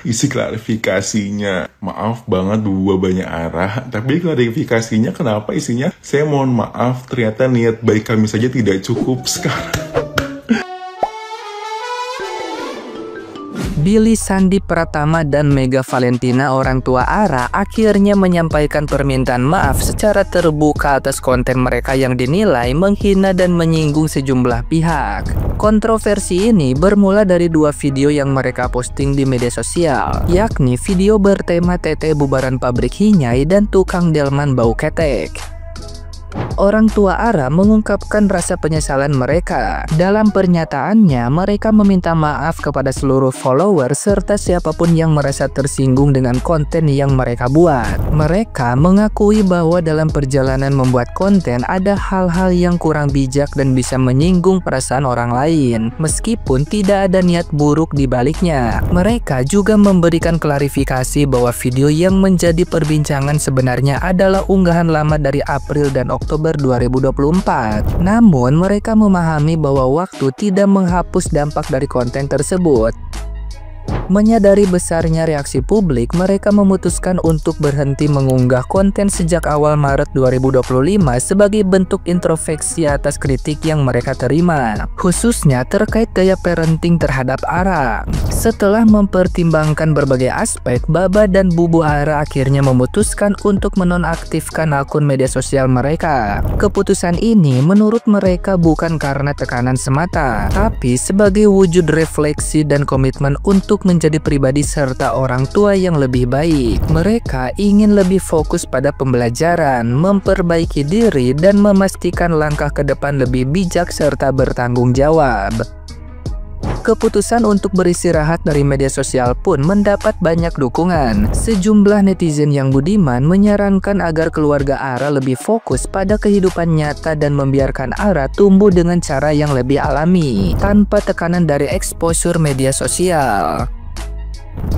isi klarifikasinya. Maaf banget Bu banyak arah, tapi klarifikasinya kenapa isinya? Saya mohon maaf, ternyata niat baik kami saja tidak cukup sekarang. Billy Sandi Pratama dan Mega Valentina orang tua Ara akhirnya menyampaikan permintaan maaf secara terbuka atas konten mereka yang dinilai menghina dan menyinggung sejumlah pihak. Kontroversi ini bermula dari dua video yang mereka posting di media sosial, yakni video bertema Tete bubaran pabrik Hinyai dan tukang delman bau ketek. Orang tua Ara mengungkapkan rasa penyesalan mereka. Dalam pernyataannya, mereka meminta maaf kepada seluruh follower serta siapapun yang merasa tersinggung dengan konten yang mereka buat. Mereka mengakui bahwa dalam perjalanan membuat konten ada hal-hal yang kurang bijak dan bisa menyinggung perasaan orang lain, meskipun tidak ada niat buruk di baliknya. Mereka juga memberikan klarifikasi bahwa video yang menjadi perbincangan sebenarnya adalah unggahan lama dari April dan Oktober 2024. Namun mereka memahami bahwa waktu tidak menghapus dampak dari konten tersebut. Menyadari besarnya reaksi publik, mereka memutuskan untuk berhenti mengunggah konten sejak awal Maret 2025 sebagai bentuk introspeksi atas kritik yang mereka terima, khususnya terkait gaya parenting terhadap Ara. Setelah mempertimbangkan berbagai aspek, Baba dan Bubu Ara akhirnya memutuskan untuk menonaktifkan akun media sosial mereka. Keputusan ini menurut mereka bukan karena tekanan semata, tapi sebagai wujud refleksi dan komitmen untuk menjadi pribadi serta orang tua yang lebih baik. Mereka ingin lebih fokus pada pembelajaran, memperbaiki diri, dan memastikan langkah ke depan lebih bijak serta bertanggung jawab. Keputusan untuk beristirahat dari media sosial pun mendapat banyak dukungan. Sejumlah netizen yang budiman menyarankan agar keluarga Ara lebih fokus pada kehidupan nyata dan membiarkan Ara tumbuh dengan cara yang lebih alami, tanpa tekanan dari exposure media sosial.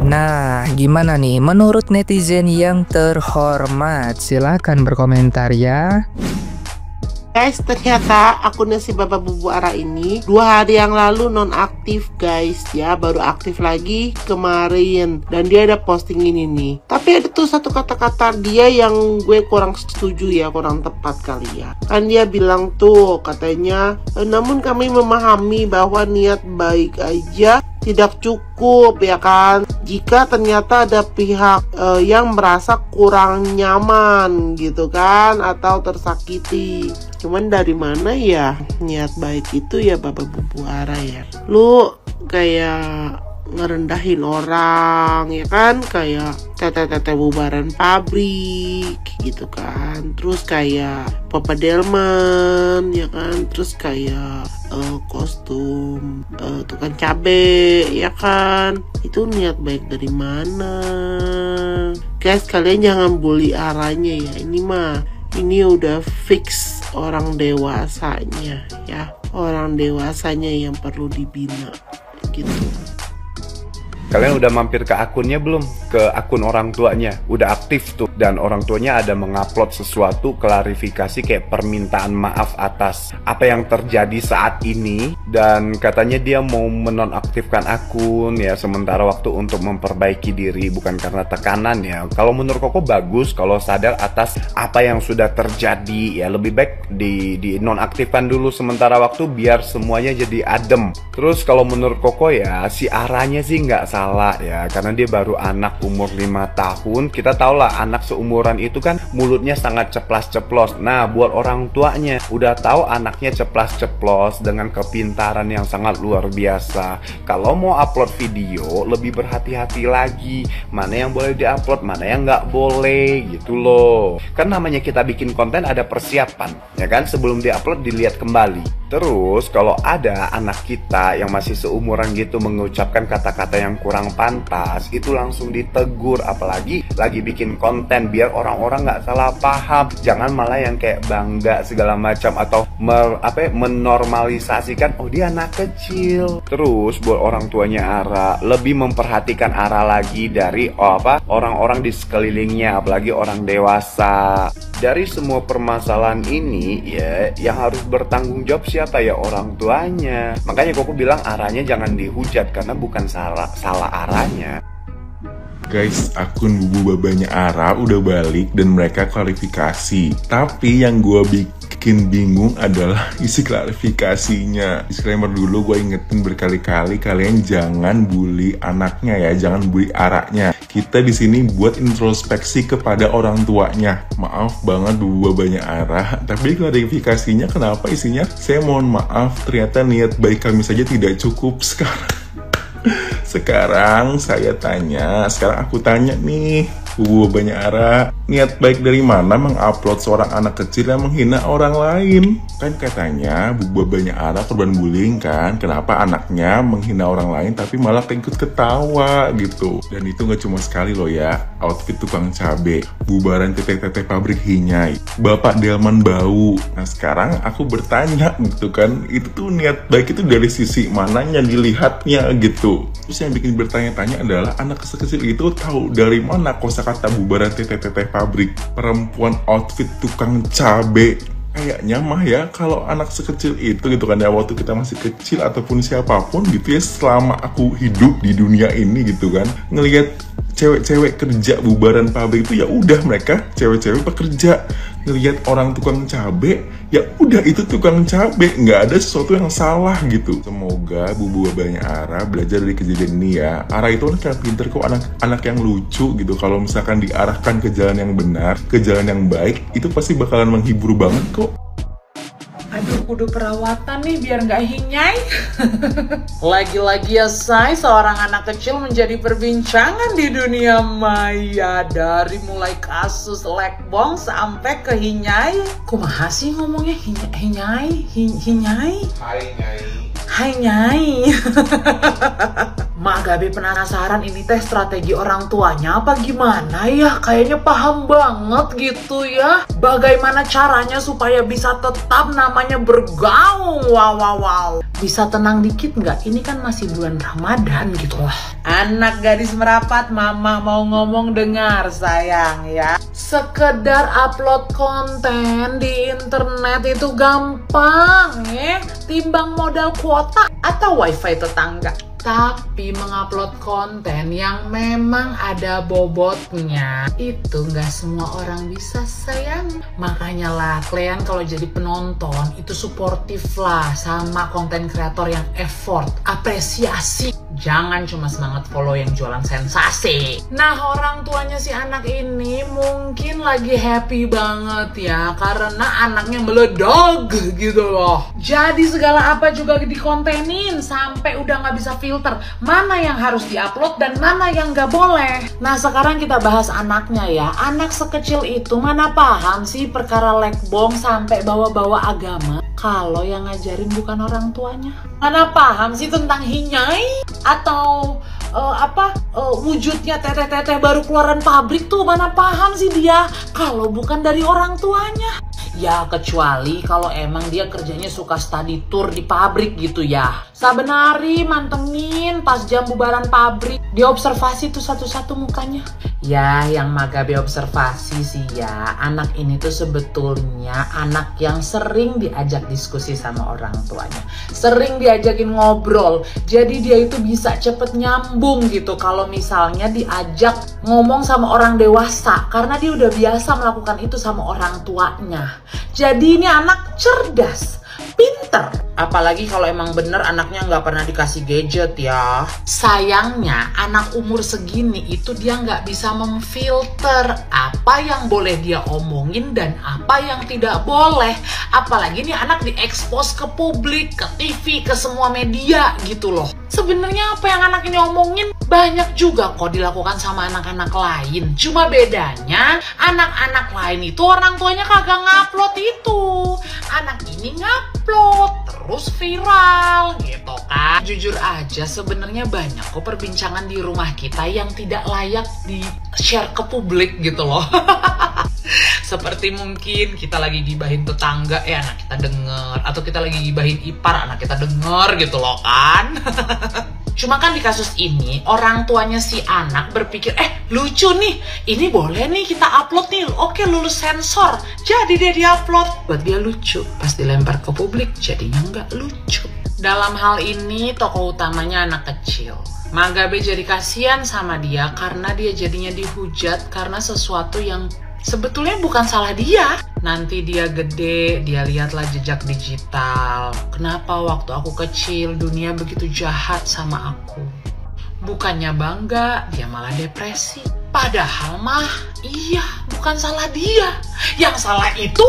Nah, gimana nih menurut netizen yang terhormat? Silahkan berkomentar ya. Guys, ternyata akunnya si Bapak Bubu Ara ini 2 hari yang lalu nonaktif guys ya, baru aktif lagi kemarin, dan dia ada posting ini nih. Tapi ada tuh satu kata-kata dia yang gue kurang setuju ya, kurang tepat kali ya. Kan dia bilang tuh katanya, namun kami memahami bahwa niat baik aja tidak cukup ya kan, jika ternyata ada pihak yang merasa kurang nyaman gitu kan, atau tersakiti. Cuman dari mana ya niat baik itu ya Bapak Bubu Ara ya? Lu kayak ngerendahin orang ya kan, kayak tete-tete bubaran pabrik gitu kan, terus kayak Papa Delman ya kan, terus kayak kostum tukang cabe ya kan. Itu niat baik dari mana? Guys, kalian jangan bully Aranya ya. Ini udah fix orang dewasanya ya, orang dewasanya yang perlu dibina gitu. Kalian udah mampir ke akunnya belum? Ke akun orang tuanya? Udah aktif tuh. Dan orang tuanya ada mengupload sesuatu klarifikasi kayak permintaan maaf atas apa yang terjadi saat ini. Dan katanya dia mau menonaktifkan akun ya sementara waktu untuk memperbaiki diri, bukan karena tekanan ya. Kalau menurut Koko bagus kalau sadar atas apa yang sudah terjadi ya. Lebih baik di nonaktifkan dulu sementara waktu biar semuanya jadi adem. Terus kalau menurut Koko ya, si Aranya sih nggak salah ya, karena dia baru anak umur 5 tahun. Kita tahu lah anak seumuran itu kan mulutnya sangat ceplas-ceplos. Nah, buat orang tuanya udah tahu anaknya ceplas-ceplos dengan kepintaran yang sangat luar biasa. Kalau mau upload video lebih berhati-hati lagi, mana yang boleh diupload, mana yang nggak boleh gitu loh. Kan namanya kita bikin konten ada persiapan ya kan, sebelum diupload dilihat kembali. Terus kalau ada anak kita yang masih seumuran gitu mengucapkan kata-kata yang kurang pantas, itu langsung ditegur. Apalagi lagi bikin konten biar orang-orang nggak salah paham. Jangan malah yang kayak bangga segala macam atau menormalisasikan, oh dia anak kecil. Terus buat orang tuanya Ara, lebih memperhatikan Ara lagi dari orang-orang di sekelilingnya, apalagi orang dewasa. Dari semua permasalahan ini ya, yang harus bertanggung jawab siapa ya? Orang tuanya. Makanya Koko bilang Aranya jangan dihujat karena bukan salah Aranya. Guys, akun Bubu Babanya Ara udah balik dan mereka klarifikasi. Tapi yang gue bikin bingung adalah isi klarifikasinya. Disclaimer dulu, gue ingetin berkali-kali, kalian jangan bully anaknya ya, jangan bully Aranya. Kita di sini buat introspeksi kepada orang tuanya. Maaf banget Bubu Babanya Ara, tapi klarifikasinya kenapa isinya? Saya mohon maaf, ternyata niat baik kami saja tidak cukup sekarang. Sekarang aku tanya nih, Bubu Babanya Ara, niat baik dari mana mengupload seorang anak kecil yang menghina orang lain? Kan katanya Bubu Babanya Ara korban bullying kan, kenapa anaknya menghina orang lain tapi malah ikut ketawa gitu. Dan itu gak cuma sekali loh ya, outfit tukang cabe, bubaran teteh-teteh pabrik Hinyai, Bapak Delman Bau. Nah sekarang aku bertanya gitu kan, itu tuh niat baik itu dari sisi mananya dilihatnya gitu. Terus yang bikin bertanya-tanya adalah anak kecil itu tahu dari mana kosakata bubaran teteh-teteh pabrik, perempuan outfit tukang cabe. Kayaknya mah ya kalau anak sekecil itu gitu kan ya, waktu kita masih kecil ataupun siapapun gitu ya, selama aku hidup di dunia ini gitu kan, ngelihat cewek-cewek kerja bubaran pabrik itu ya udah mereka cewek-cewek pekerja. Ngelihat orang tukang cabe, ya udah itu tukang cabe, nggak ada sesuatu yang salah gitu. Semoga Bubu Babanya Ara belajar dari kejadian ini ya. Ara itu anak yang pinter kok, anak yang lucu gitu. Kalau misalkan diarahkan ke jalan yang benar, ke jalan yang baik, itu pasti bakalan menghibur banget kok. Aduh, kudu perawatan nih biar nggak hinyai. Lagi-lagi ya say, seorang anak kecil menjadi perbincangan di dunia maya. Dari mulai kasus lekbong sampai ke hinyai. Kumaha sih ngomongnya hinyai? Hai nyai. Mak Gabi penasaran ini teh strategi orang tuanya apa gimana ya? Kayaknya paham banget gitu ya. Bagaimana caranya supaya bisa tetap namanya bergaung. Wow. Bisa tenang dikit nggak? Ini kan masih bulan Ramadan gitu lah. Anak gadis merapat, mama mau ngomong dengar sayang ya. Sekedar upload konten di internet itu gampang ya. Timbang modal kuota atau wifi tetangga. Tapi mengupload konten yang memang ada bobotnya itu nggak semua orang bisa sayang. Makanya lah kalian kalau jadi penonton itu suportif lah sama konten kreator yang effort, apresiasi. Jangan cuma semangat follow yang jualan sensasi. Nah orang tuanya si anak ini mungkin lagi happy banget ya karena anaknya meledak gitu loh. Jadi segala apa juga dikontenin sampai udah nggak bisa filter mana yang harus diupload dan mana yang nggak boleh. Nah sekarang kita bahas anaknya ya. Anak sekecil itu mana paham sih perkara lekbong sampai bawa-bawa agama kalau yang ngajarin bukan orang tuanya. Mana paham sih tentang hinyai atau wujudnya teteh-teteh baru keluaran pabrik tuh, mana paham sih dia kalau bukan dari orang tuanya. Ya kecuali kalau emang dia kerjanya suka study tour di pabrik gitu ya. Sabenari mantengin pas jam bubaran pabrik, dia observasi tuh satu-satu mukanya. Ya yang Magabe observasi sih ya, anak ini tuh sebetulnya anak yang sering diajak diskusi sama orang tuanya, sering diajakin ngobrol. Jadi dia itu bisa cepet nyambung gitu kalau misalnya diajak ngomong sama orang dewasa, karena dia udah biasa melakukan itu sama orang tuanya. Jadi ini anak cerdas, pinter. Apalagi kalau emang bener anaknya nggak pernah dikasih gadget ya. Sayangnya anak umur segini itu dia nggak bisa memfilter apa yang boleh dia omongin dan apa yang tidak boleh. Apalagi nih anak diekspos ke publik, ke TV, ke semua media gitu loh. Sebenarnya apa yang anak ini omongin banyak juga kok dilakukan sama anak-anak lain. Cuma bedanya anak-anak lain itu orang tuanya kagak ngupload itu. Anak ini ngupload terus viral gitu kan. Jujur aja sebenarnya banyak kok perbincangan di rumah kita yang tidak layak di share ke publik gitu loh. Seperti mungkin kita lagi gibahin tetangga, anak kita denger. Atau kita lagi gibahin ipar, anak kita denger gitu loh kan. Cuma kan di kasus ini, orang tuanya si anak berpikir, lucu nih, ini boleh nih kita upload nih. Oke, lulus sensor, jadi dia diupload. Buat dia lucu, pas dilempar ke publik jadinya nggak lucu. Dalam hal ini, tokoh utamanya anak kecil. Magabe jadi kasihan sama dia karena dia jadinya dihujat karena sesuatu yang sebetulnya bukan salah dia. Nanti dia gede, dia lihatlah jejak digital. Kenapa waktu aku kecil dunia begitu jahat sama aku? Bukannya bangga, dia malah depresi. Padahal mah, iya, bukan salah dia. Yang salah itu